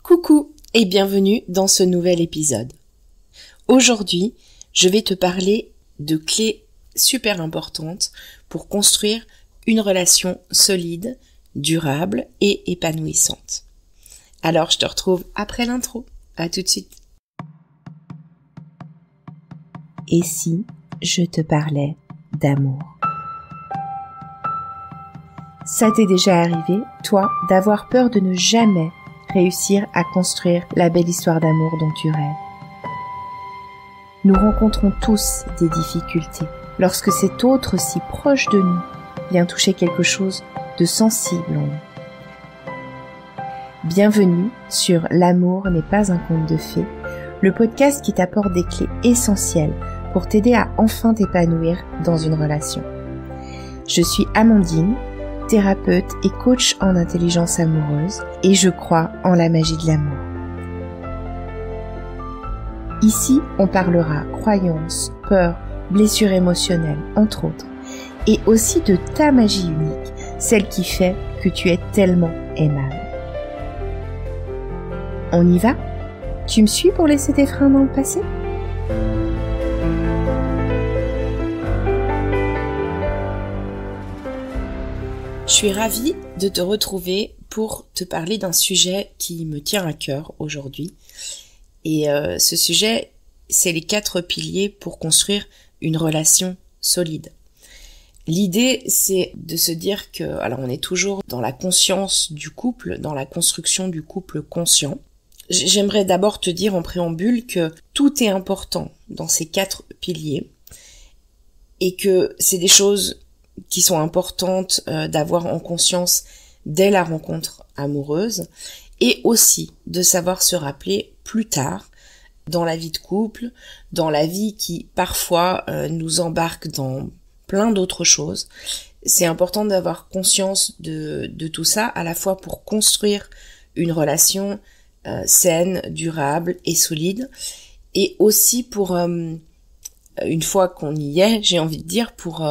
Coucou et bienvenue dans ce nouvel épisode. Aujourd'hui, je vais te parler de clés super importantes pour construire une relation solide, durable et épanouissante. Alors, je te retrouve après l'intro. À tout de suite. Et si je te parlais d'amour? Ça t'est déjà arrivé, toi, d'avoir peur de ne jamais réussir à construire la belle histoire d'amour dont tu rêves? Nous rencontrons tous des difficultés lorsque cet autre si proche de nous vient toucher quelque chose de sensible en nous. Bienvenue sur L'amour n'est pas un conte de fées, le podcast qui t'apporte des clés essentielles pour t'aider à enfin t'épanouir dans une relation. Je suis Amandine, thérapeute et coach en intelligence amoureuse, et je crois en la magie de l'amour. Ici, on parlera croyances, peurs, blessures émotionnelles, entre autres, et aussi de ta magie unique, celle qui fait que tu es tellement aimable. On y va? Tu me suis pour laisser tes freins dans le passé? Je suis ravie de te retrouver pour te parler d'un sujet qui me tient à cœur aujourd'hui. Et ce sujet, c'est les 4 piliers pour construire une relation solide. L'idée, c'est de se dire que, alors on est toujours dans la conscience du couple, dans la construction du couple conscient. J'aimerais d'abord te dire en préambule que tout est important dans ces 4 piliers et que c'est des choses qui sont importantes d'avoir en conscience dès la rencontre amoureuse et aussi de savoir se rappeler plus tard dans la vie de couple, dans la vie qui parfois nous embarque dans plein d'autres choses. C'est important d'avoir conscience de tout ça, à la fois pour construire une relation saine, durable et solide, et aussi pour, une fois qu'on y est, j'ai envie de dire, pour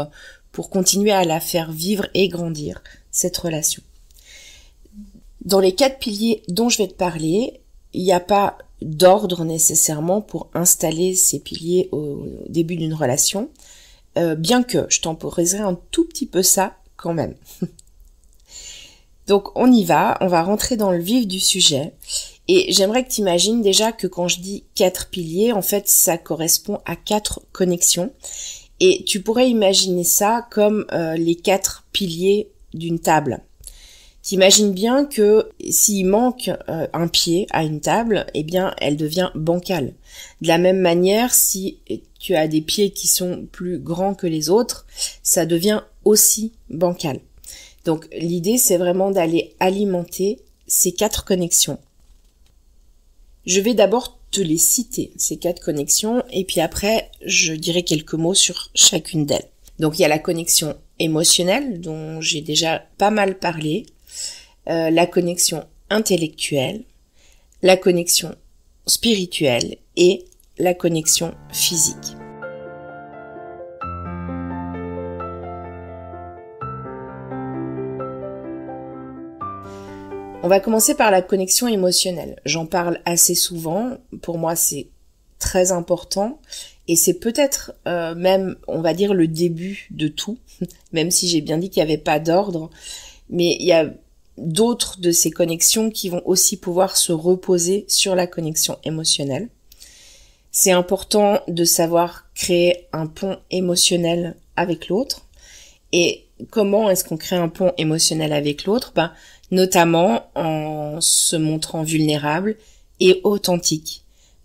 continuer à la faire vivre et grandir, cette relation. Dans les 4 piliers dont je vais te parler, il n'y a pas d'ordre nécessairement pour installer ces piliers au début d'une relation, bien que je temporiserai un tout petit peu ça quand même. Donc on y va, on va rentrer dans le vif du sujet, et j'aimerais que tu imagines déjà que quand je dis 4 piliers, en fait ça correspond à 4 connexions. Et tu pourrais imaginer ça comme les 4 piliers d'une table. T'imagines bien que s'il manque un pied à une table, eh bien, elle devient bancale. De la même manière, si tu as des pieds qui sont plus grands que les autres, ça devient aussi bancal. Donc, l'idée, c'est vraiment d'aller alimenter ces 4 connexions. Je vais d'abord te les citer, ces 4 connexions, et puis après, je dirai quelques mots sur chacune d'elles. Donc, il y a la connexion émotionnelle, dont j'ai déjà pas mal parlé, la connexion intellectuelle, la connexion spirituelle et la connexion physique. On va commencer par la connexion émotionnelle. J'en parle assez souvent. Pour moi, c'est très important. Et c'est peut-être même, on va dire, le début de tout. Même si j'ai bien dit qu'il n'y avait pas d'ordre. Mais il y a d'autres de ces connexions qui vont aussi pouvoir se reposer sur la connexion émotionnelle. C'est important de savoir créer un pont émotionnel avec l'autre. Et comment est-ce qu'on crée un pont émotionnel avec l'autre? Notamment en se montrant vulnérable et authentique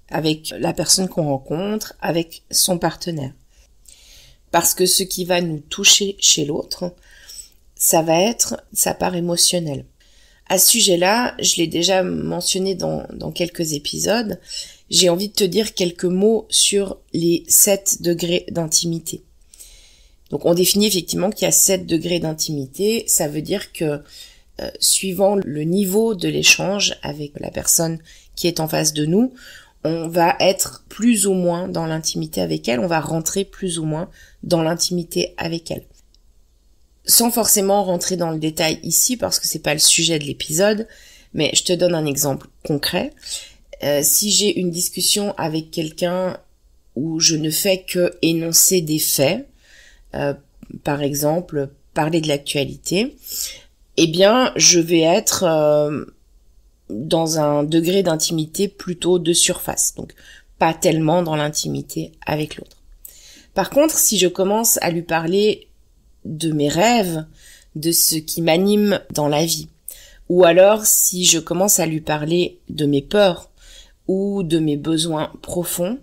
avec la personne qu'on rencontre, avec son partenaire. Parce que ce qui va nous toucher chez l'autre, ça va être sa part émotionnelle. À ce sujet-là, je l'ai déjà mentionné dans quelques épisodes, j'ai envie de te dire quelques mots sur les 7 degrés d'intimité. Donc on définit effectivement qu'il y a 7 degrés d'intimité, ça veut dire que suivant le niveau de l'échange avec la personne qui est en face de nous, on va être plus ou moins dans l'intimité avec elle, on va rentrer plus ou moins dans l'intimité avec elle. Sans forcément rentrer dans le détail ici, parce que c'est pas le sujet de l'épisode, Mais je te donne un exemple concret. Si j'ai une discussion avec quelqu'un où je ne fais que énoncer des faits, par exemple, parler de l'actualité, eh bien, je vais être dans un degré d'intimité plutôt de surface, donc pas tellement dans l'intimité avec l'autre. Par contre, si je commence à lui parler de mes rêves, de ce qui m'anime dans la vie, ou alors si je commence à lui parler de mes peurs ou de mes besoins profonds,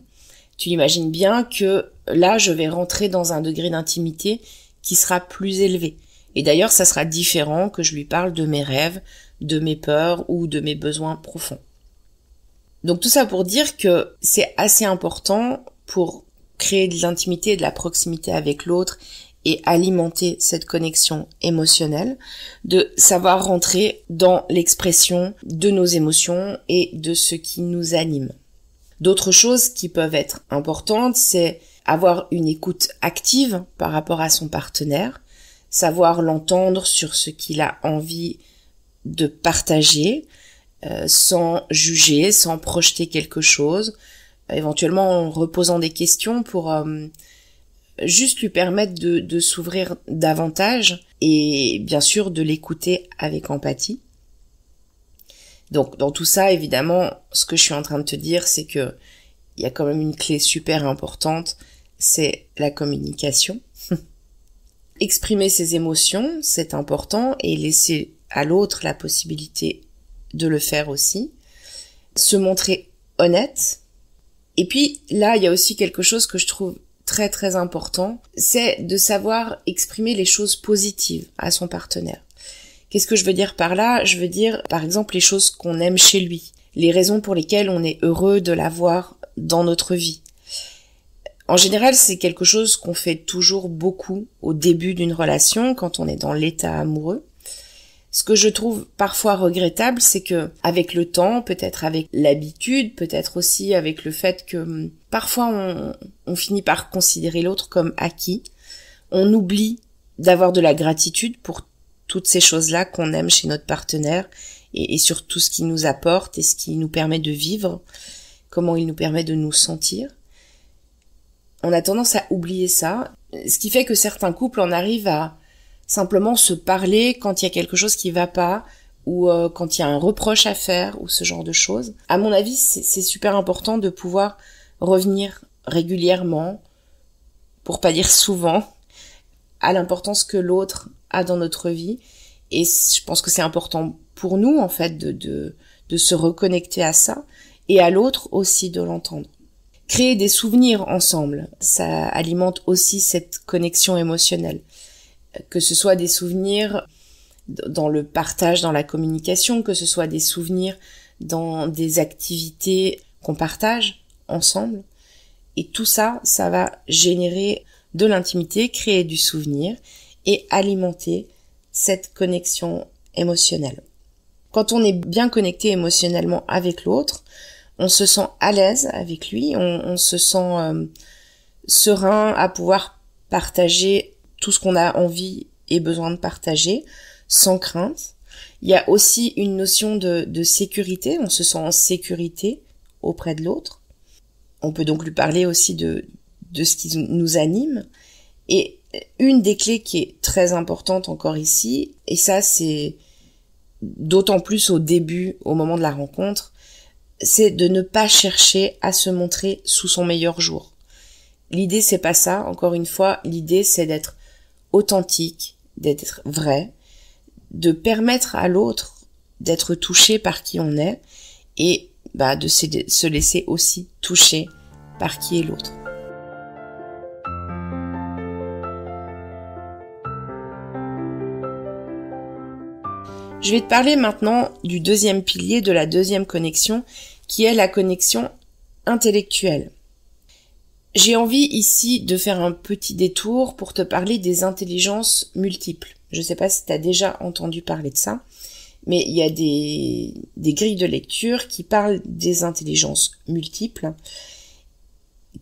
tu imagines bien que là, je vais rentrer dans un degré d'intimité qui sera plus élevé. Et d'ailleurs, ça sera différent que je lui parle de mes rêves, de mes peurs ou de mes besoins profonds. Donc tout ça pour dire que c'est assez important pour créer de l'intimité et de la proximité avec l'autre et alimenter cette connexion émotionnelle, de savoir rentrer dans l'expression de nos émotions et de ce qui nous anime. D'autres choses qui peuvent être importantes, c'est avoir une écoute active par rapport à son partenaire, savoir l'entendre sur ce qu'il a envie de partager, sans juger, sans projeter quelque chose, éventuellement en reposant des questions pour juste lui permettre de s'ouvrir davantage et bien sûr de l'écouter avec empathie. Donc dans tout ça, évidemment, ce que je suis en train de te dire, c'est que il y a quand même une clé super importante, c'est la communication. Exprimer ses émotions, c'est important, et laisser à l'autre la possibilité de le faire aussi. Se montrer honnête. Et puis là, il y a aussi quelque chose que je trouve très très important, c'est de savoir exprimer les choses positives à son partenaire. Qu'est-ce que je veux dire par là? Je veux dire, par exemple, les choses qu'on aime chez lui, les raisons pour lesquelles on est heureux de l'avoir dans notre vie. En général, c'est quelque chose qu'on fait toujours beaucoup au début d'une relation, quand on est dans l'état amoureux. Ce que je trouve parfois regrettable, c'est que avec le temps, peut-être avec l'habitude, peut-être aussi avec le fait que parfois on finit par considérer l'autre comme acquis, on oublie d'avoir de la gratitude pour toutes ces choses-là qu'on aime chez notre partenaire et sur tout ce qu'il nous apporte et ce qui nous permet de vivre, comment il nous permet de nous sentir. On a tendance à oublier ça, ce qui fait que certains couples en arrivent à simplement se parler quand il y a quelque chose qui va pas ou quand il y a un reproche à faire ou ce genre de choses. À mon avis, c'est super important de pouvoir revenir régulièrement, pour pas dire souvent, à l'importance que l'autre a dans notre vie. Et je pense que c'est important pour nous, en fait, de se reconnecter à ça et à l'autre aussi de l'entendre. Créer des souvenirs ensemble, ça alimente aussi cette connexion émotionnelle. Que ce soit des souvenirs dans le partage, dans la communication, que ce soit des souvenirs dans des activités qu'on partage ensemble. Et tout ça, ça va générer de l'intimité, créer du souvenir et alimenter cette connexion émotionnelle. Quand on est bien connecté émotionnellement avec l'autre, on se sent à l'aise avec lui, on se sent serein à pouvoir partager tout ce qu'on a envie et besoin de partager, sans crainte. Il y a aussi une notion de sécurité, on se sent en sécurité auprès de l'autre. On peut donc lui parler aussi de ce qui nous anime. Et une des clés qui est très importante encore ici, et ça c'est d'autant plus au début, au moment de la rencontre, c'est de ne pas chercher à se montrer sous son meilleur jour. L'idée c'est pas ça, encore une fois, l'idée c'est d'être authentique, d'être vrai, de permettre à l'autre d'être touché par qui on est et de se laisser aussi toucher par qui est l'autre. Je vais te parler maintenant du deuxième pilier de la deuxième connexion, qui est la connexion intellectuelle. J'ai envie ici de faire un petit détour pour te parler des intelligences multiples. Je ne sais pas si tu as déjà entendu parler de ça, mais il y a des grilles de lecture qui parlent des intelligences multiples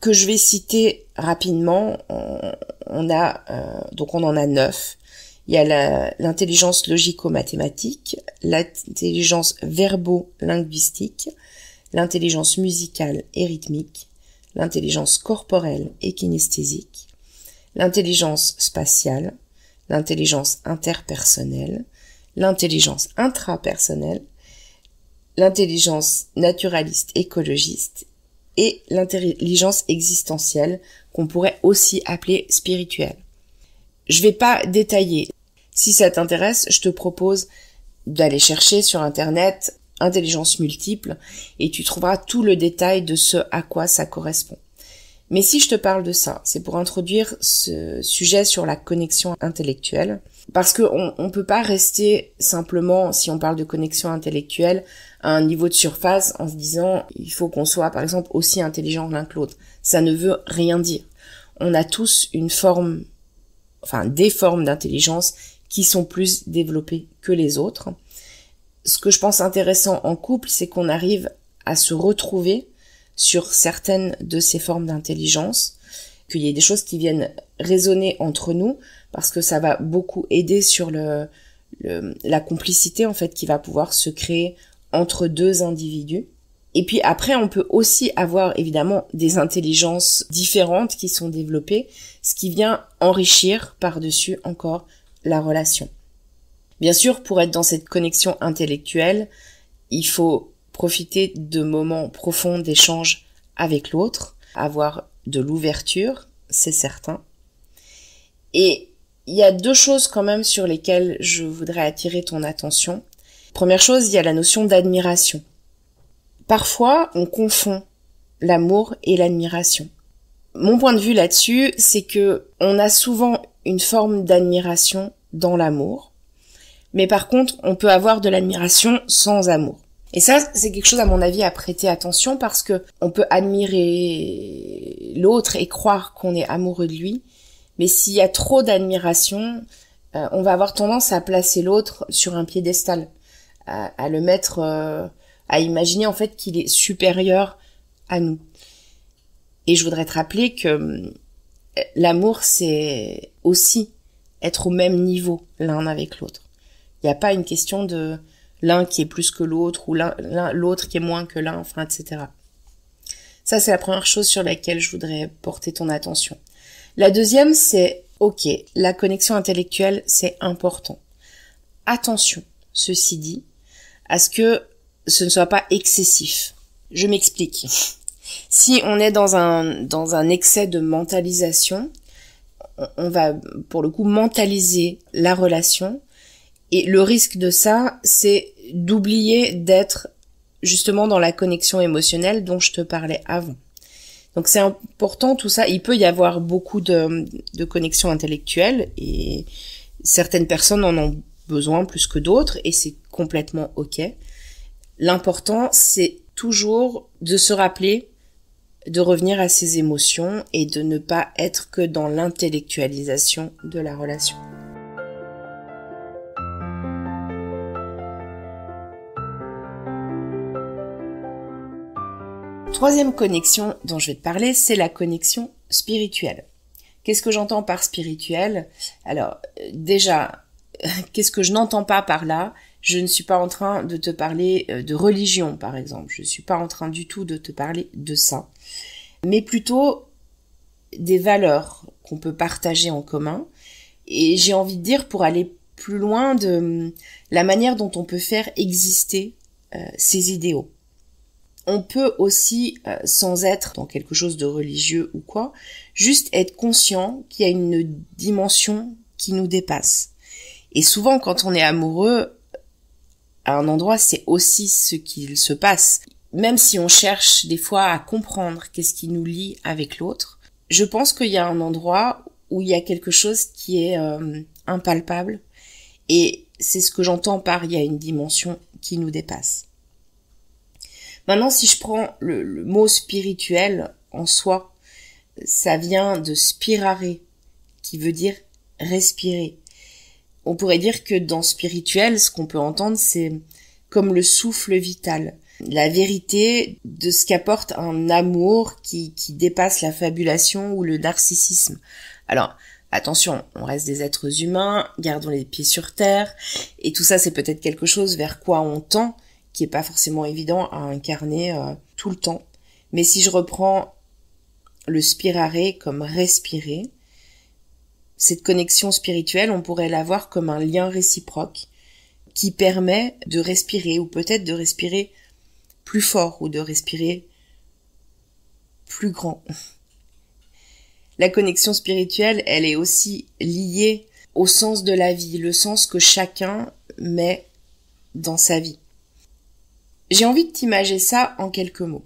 que je vais citer rapidement. On en a 9. Il y a l'intelligence logico-mathématique, l'intelligence verbo-linguistique, l'intelligence musicale et rythmique, l'intelligence corporelle et kinesthésique, l'intelligence spatiale, l'intelligence interpersonnelle, l'intelligence intrapersonnelle, l'intelligence naturaliste écologiste et l'intelligence existentielle qu'on pourrait aussi appeler spirituelle. Je vais pas détailler. Si ça t'intéresse, je te propose d'aller chercher sur internet intelligence multiple et tu trouveras tout le détail de ce à quoi ça correspond. Mais si je te parle de ça, c'est pour introduire ce sujet sur la connexion intellectuelle, parce que on peut pas rester simplement, si on parle de connexion intellectuelle, à un niveau de surface en se disant il faut qu'on soit par exemple aussi intelligent l'un que l'autre. Ça ne veut rien dire. On a tous des formes d'intelligence qui sont plus développées que les autres. Ce que je pense intéressant en couple, c'est qu'on arrive à se retrouver sur certaines de ces formes d'intelligence, qu'il y ait des choses qui viennent résonner entre nous, parce que ça va beaucoup aider sur la complicité en fait qui va pouvoir se créer entre deux individus. Et puis après, on peut aussi avoir évidemment des intelligences différentes qui sont développées, ce qui vient enrichir par-dessus encore la relation. Bien sûr, pour être dans cette connexion intellectuelle, il faut profiter de moments profonds d'échange avec l'autre, avoir de l'ouverture, c'est certain. Et il y a deux choses quand même sur lesquelles je voudrais attirer ton attention. Première chose, il y a la notion d'admiration. Parfois, on confond l'amour et l'admiration. Mon point de vue là-dessus, c'est que on a souvent une forme d'admiration dans l'amour, mais par contre, on peut avoir de l'admiration sans amour. Et ça, c'est quelque chose à mon avis à prêter attention parce que on peut admirer l'autre et croire qu'on est amoureux de lui, mais s'il y a trop d'admiration, on va avoir tendance à placer l'autre sur un piédestal, à le mettre, à imaginer en fait qu'il est supérieur à nous. Et je voudrais te rappeler que l'amour, c'est aussi être au même niveau l'un avec l'autre. Il n'y a pas une question de l'un qui est plus que l'autre ou l'autre qui est moins que l'un, enfin, etc. Ça, c'est la première chose sur laquelle je voudrais porter ton attention. La deuxième, c'est, ok, la connexion intellectuelle, c'est important. Attention, ceci dit, à ce que ce ne soit pas excessif. Je m'explique. Si on est dans un excès de mentalisation, on va, pour le coup, mentaliser la relation. Et le risque de ça, c'est d'oublier d'être justement dans la connexion émotionnelle dont je te parlais avant. Donc c'est important tout ça. Il peut y avoir beaucoup de connexion intellectuelle et certaines personnes en ont besoin plus que d'autres et c'est complètement ok. L'important, c'est toujours de se rappeler de revenir à ses émotions et de ne pas être que dans l'intellectualisation de la relation. Troisième connexion dont je vais te parler, c'est la connexion spirituelle. Qu'est-ce que j'entends par spirituel ? Alors, déjà, qu'est-ce que je n'entends pas par là ? Je ne suis pas en train de te parler de religion, par exemple. Je ne suis pas en train du tout de te parler de ça. Mais plutôt des valeurs qu'on peut partager en commun. Et j'ai envie de dire, pour aller plus loin, de la manière dont on peut faire exister ces idéaux. On peut aussi, sans être dans quelque chose de religieux ou quoi, juste être conscient qu'il y a une dimension qui nous dépasse. Et souvent, quand on est amoureux, à un endroit, c'est aussi ce qu'il se passe. Même si on cherche des fois à comprendre qu'est-ce qui nous lie avec l'autre, je pense qu'il y a un endroit où il y a quelque chose qui est impalpable. Et c'est ce que j'entends par il y a une dimension qui nous dépasse. Maintenant, si je prends le mot spirituel en soi, ça vient de spirare, qui veut dire respirer. On pourrait dire que dans spirituel, ce qu'on peut entendre, c'est comme le souffle vital, la vérité de ce qu'apporte un amour qui dépasse la fabulation ou le narcissisme. Alors, Attention, on reste des êtres humains, gardons les pieds sur terre, et tout ça c'est peut-être quelque chose vers quoi on tend, qui est pas forcément évident à incarner tout le temps. Mais si je reprends le spirare comme respirer, cette connexion spirituelle, on pourrait la voir comme un lien réciproque qui permet de respirer, ou peut-être de respirer plus fort, ou de respirer plus grand. La connexion spirituelle, elle est aussi liée au sens de la vie, le sens que chacun met dans sa vie. J'ai envie de t'imager ça en quelques mots.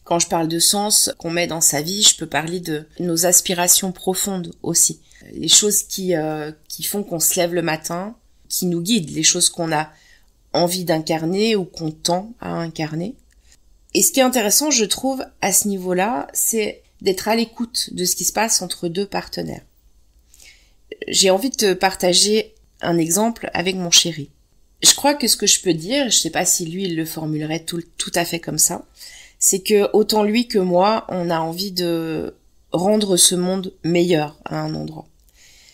Quand je parle de sens qu'on met dans sa vie, je peux parler de nos aspirations profondes aussi. Les choses qui font qu'on se lève le matin, qui nous guident, les choses qu'on a envie d'incarner ou qu'on tend à incarner. Et ce qui est intéressant, je trouve, à ce niveau-là, c'est d'être à l'écoute de ce qui se passe entre deux partenaires. J'ai envie de te partager un exemple avec mon chéri. Je crois que ce que je peux dire, je sais pas si lui il le formulerait tout à fait comme ça, c'est que autant lui que moi, on a envie de rendre ce monde meilleur à un endroit.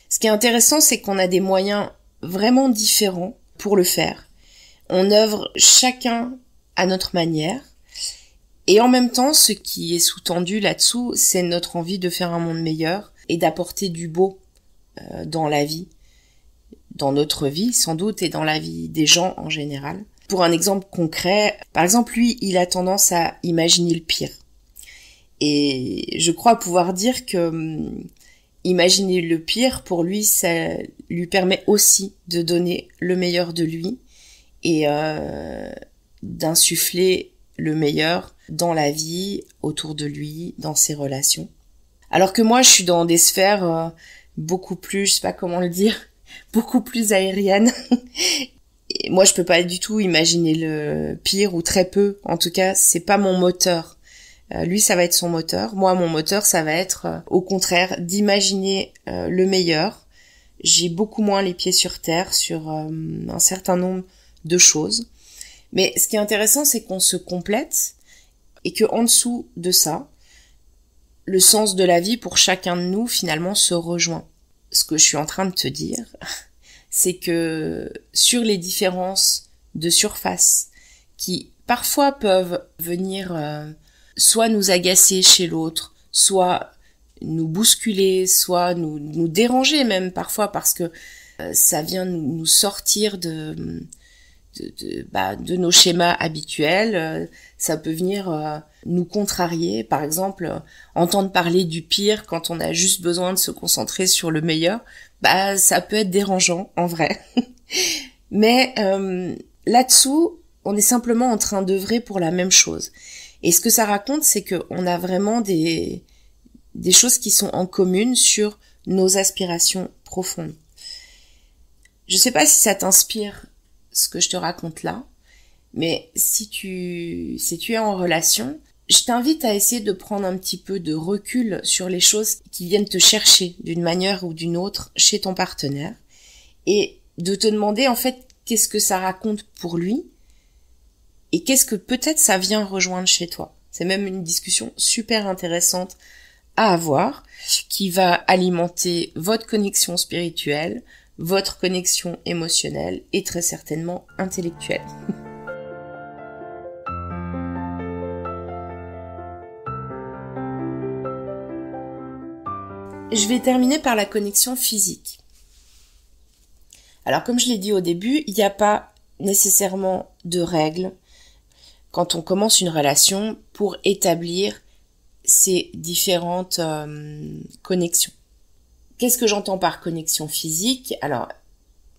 Ce qui est intéressant, c'est qu'on a des moyens vraiment différents pour le faire. On œuvre chacun à notre manière. Et en même temps, ce qui est sous-tendu là-dessous, c'est notre envie de faire un monde meilleur et d'apporter du beau dans la vie, dans notre vie sans doute et dans la vie des gens en général. Pour un exemple concret, par exemple, lui, il a tendance à imaginer le pire. Et je crois pouvoir dire que imaginer le pire, pour lui, ça lui permet aussi de donner le meilleur de lui et d'insuffler le meilleur dans la vie, autour de lui, dans ses relations. Alors que moi, je suis dans des sphères beaucoup plus, je sais pas comment le dire, beaucoup plus aériennes. Et moi, je peux pas du tout imaginer le pire, ou très peu. En tout cas, c'est pas mon moteur. Lui, ça va être son moteur. Moi, mon moteur, ça va être, au contraire, d'imaginer le meilleur. J'ai beaucoup moins les pieds sur terre sur un certain nombre de choses. Mais ce qui est intéressant, c'est qu'on se complète et que en dessous de ça, le sens de la vie pour chacun de nous, finalement, se rejoint. Ce que je suis en train de te dire, c'est que sur les différences de surface qui parfois peuvent venir soit nous agacer chez l'autre, soit nous bousculer, soit nous déranger même parfois parce que ça vient nous sortir de nos schémas habituels, ça peut venir nous contrarier. Par exemple, entendre parler du pire quand on a juste besoin de se concentrer sur le meilleur, ça peut être dérangeant en vrai. Mais là-dessous, on est simplement en train d'œuvrer pour la même chose. Et ce que ça raconte, c'est qu'on a vraiment des choses qui sont en commune sur nos aspirations profondes. Je sais pas si ça t'inspire ce que je te raconte là, mais si tu es en relation, je t'invite à essayer de prendre un petit peu de recul sur les choses qui viennent te chercher d'une manière ou d'une autre chez ton partenaire et de te demander en fait qu'est-ce que ça raconte pour lui et qu'est-ce que peut-être ça vient rejoindre chez toi. C'est même une discussion super intéressante à avoir qui va alimenter votre connexion spirituelle, votre connexion émotionnelle et très certainement intellectuelle. Je vais terminer par la connexion physique. Alors comme je l'ai dit au début, il n'y a pas nécessairement de règles quand on commence une relation pour établir ces différentes connexions. Qu'est-ce que j'entends par connexion physique ? Alors,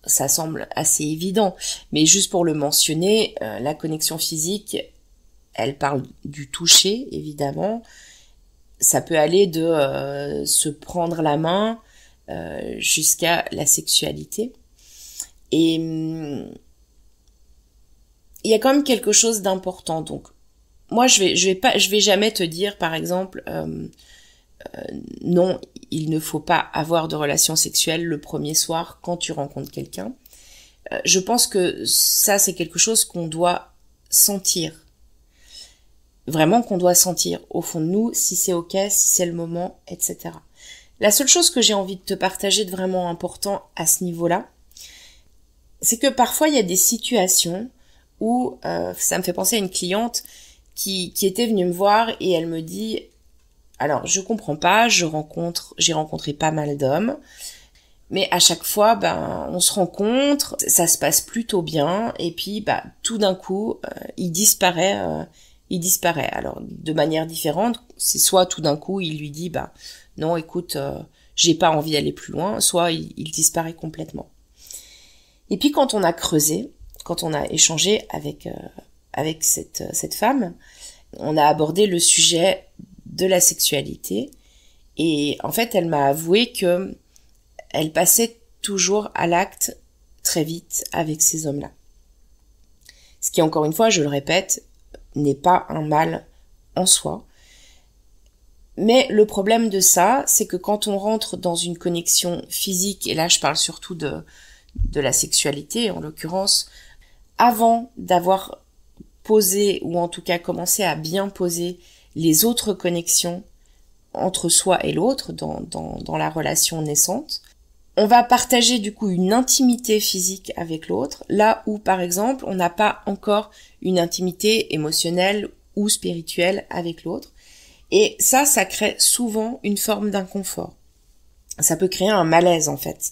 ça semble assez évident, mais juste pour le mentionner, la connexion physique, elle parle du toucher, évidemment. Ça peut aller de se prendre la main jusqu'à la sexualité. Et il y a quand même quelque chose d'important. Donc, moi, je vais jamais te dire, par exemple, non, il ne faut pas avoir de relations sexuelles le premier soir quand tu rencontres quelqu'un. Je pense que ça, c'est quelque chose qu'on doit sentir. Vraiment qu'on doit sentir au fond de nous, si c'est ok, si c'est le moment, etc. La seule chose que j'ai envie de te partager de vraiment important à ce niveau-là, c'est que parfois il y a des situations où ça me fait penser à une cliente qui était venue me voir et elle me dit alors je comprends pas, j'ai rencontré pas mal d'hommes, mais à chaque fois on se rencontre, ça se passe plutôt bien et puis tout d'un coup il disparaît. Alors de manière différente, c'est soit tout d'un coup il lui dit non écoute j'ai pas envie d'aller plus loin, soit il disparaît complètement. Et puis quand on a creusé, quand on a échangé avec cette femme, on a abordé le sujet de la sexualité et en fait elle m'a avoué que elle passait toujours à l'acte très vite avec ces hommes-là. Ce qui encore une fois, je le répète, n'est pas un mal en soi. Mais le problème de ça, c'est que quand on rentre dans une connexion physique, et là je parle surtout de la sexualité en l'occurrence, avant d'avoir posé ou en tout cas commencé à bien poser les autres connexions entre soi et l'autre dans la relation naissante, on va partager du coup une intimité physique avec l'autre, là où par exemple on n'a pas encore une intimité émotionnelle ou spirituelle avec l'autre. Et ça crée souvent une forme d'inconfort. Ça peut créer un malaise en fait.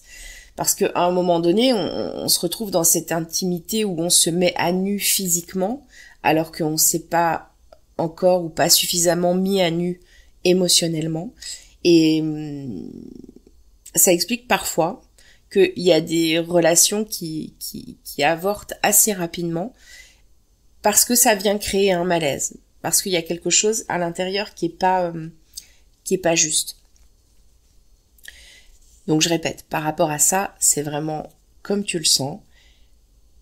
Parce qu'à un moment donné, on se retrouve dans cette intimité où on se met à nu physiquement, alors qu'on ne s'est pas encore ou pas suffisamment mis à nu émotionnellement. Et ça explique parfois qu'il y a des relations qui avortent assez rapidement parce que ça vient créer un malaise, parce qu'il y a quelque chose à l'intérieur qui est pas juste. Donc je répète, par rapport à ça, c'est vraiment comme tu le sens.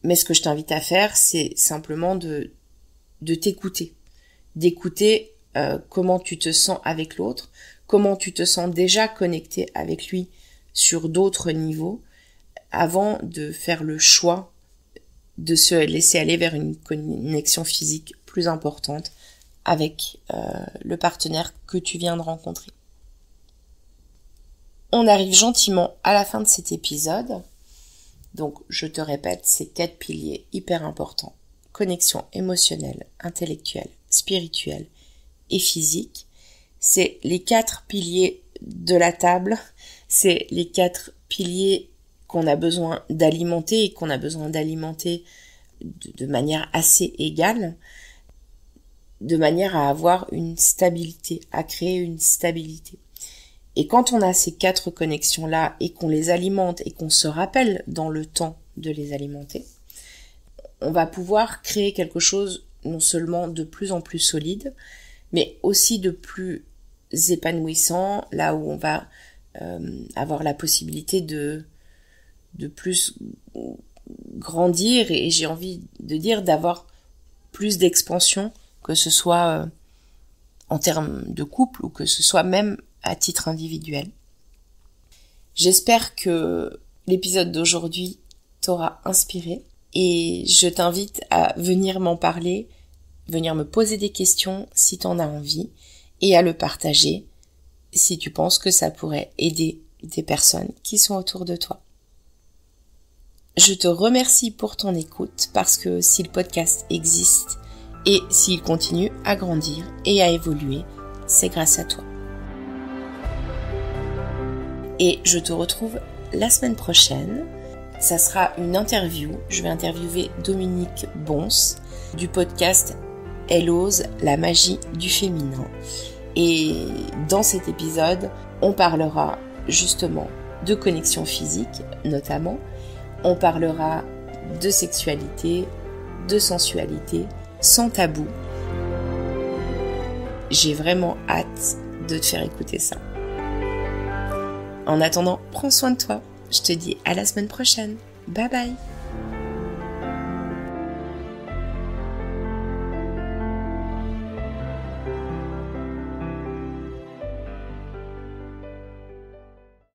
Mais ce que je t'invite à faire, c'est simplement de t'écouter, d'écouter comment tu te sens avec l'autre, comment tu te sens déjà connecté avec lui sur d'autres niveaux, avant de faire le choix de se laisser aller vers une connexion physique plus importante avec le partenaire que tu viens de rencontrer. On arrive gentiment à la fin de cet épisode. Donc, je te répète, ces 4 piliers hyper importants. Connexion émotionnelle, intellectuelle, spirituelle et physique. C'est les 4 piliers de la table. C'est les 4 piliers qu'on a besoin d'alimenter et qu'on a besoin d'alimenter de manière assez égale, de manière à avoir une stabilité, à créer une stabilité. Et quand on a ces 4 connexions-là et qu'on les alimente et qu'on se rappelle dans le temps de les alimenter, on va pouvoir créer quelque chose non seulement de plus en plus solide, mais aussi de plus épanouissant, là où on va avoir la possibilité de plus grandir et j'ai envie de dire d'avoir plus d'expansion, que ce soit en termes de couple ou que ce soit même à titre individuel. J'espère que l'épisode d'aujourd'hui t'aura inspiré et je t'invite à venir m'en parler, venir me poser des questions si t'en as envie et à le partager si tu penses que ça pourrait aider des personnes qui sont autour de toi. Je te remercie pour ton écoute parce que si le podcast existe et s'il continue à grandir et à évoluer, c'est grâce à toi. Et je te retrouve la semaine prochaine. Ça sera une interview. Je vais interviewer Dominique Bons du podcast Elle ose, la magie du féminin. Et dans cet épisode, on parlera justement de connexion physique notamment. On parlera de sexualité, de sensualité, sans tabou. J'ai vraiment hâte de te faire écouter ça. En attendant, prends soin de toi. Je te dis à la semaine prochaine. Bye bye.